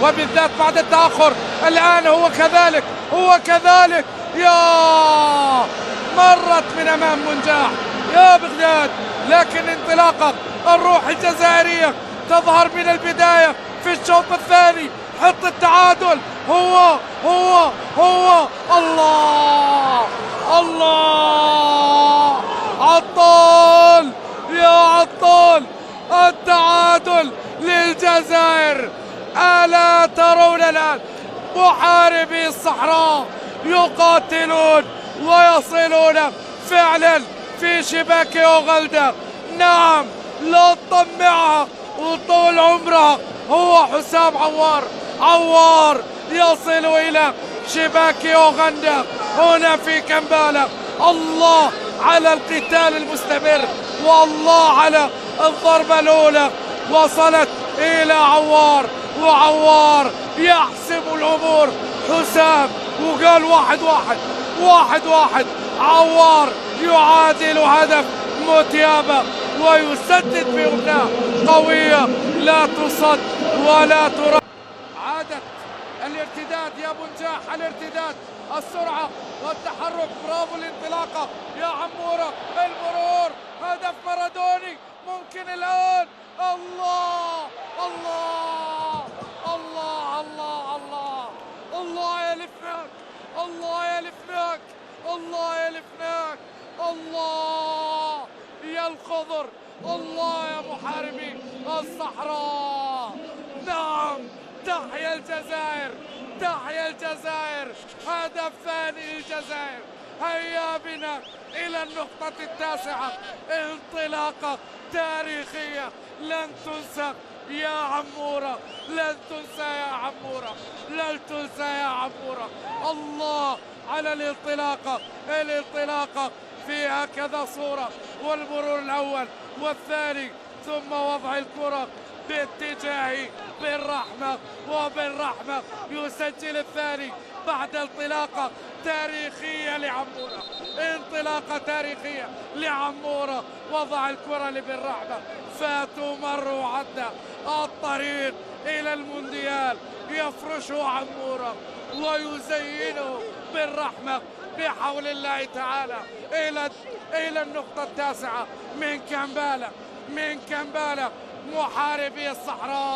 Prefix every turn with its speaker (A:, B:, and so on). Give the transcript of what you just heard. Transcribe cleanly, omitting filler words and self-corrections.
A: وبالذات بعد التأخر. الآن هو كذلك يا مرت من أمام منجاح يا بغداد، لكن انطلاقة الروح الجزائرية تظهر من البداية في الشوط الثاني. حط التعادل. هو الله الله عطال يا عطال، التعادل للجزائر. ألا ترون الآن محاربي الصحراء يقاتلون ويصلون فعلا في شباك أوغندا؟ نعم، لا تطمعها وطول عمرها. هو حسام عوار يصل إلى شباك أوغندا هنا في كمبالا. الله على القتال المستمر، والله على الضربة الأولى وصلت إلى وعوار يحسم الأمور. حسام وقال 1-1. عوار يعادل هدف موتيابا ويسدد بيمنى قوية لا تصد ولا ترد. عادت الارتداد يا منجاح، الارتداد، السرعة والتحرك. برافو الانطلاقة يا عمورة. المرور، هدف مارادوني ممكن الآن. الله الله الله الله الله الله يلفناك، الله يلفناك، الله يلفناك، الله يا الخضر، الله يا محاربي الصحراء. نعم، تحيا الجزائر، تحيا الجزائر. هدف ثاني للجزائر. هيا بنا إلى النقطة التاسعة. انطلاقة تاريخية لن تنسى يا عمورة، لن تنسى يا عمورة، لن تنسى يا عمورة. الله على الانطلاقة في هكذا صورة، والمرور الأول والثاني، ثم وضع الكرة باتجاه وبالرحمة يسجل الثاني بعد انطلاقة تاريخية لعمورة. انطلاقة تاريخية لعمورة، وضع الكرة لبالرحمة فتمر وعدى الطريق إلى المونديال. يفرشه عمورة ويزينه بالرحمة بحول الله تعالى إلى النقطة التاسعة من كمبالا محاربي الصحراء.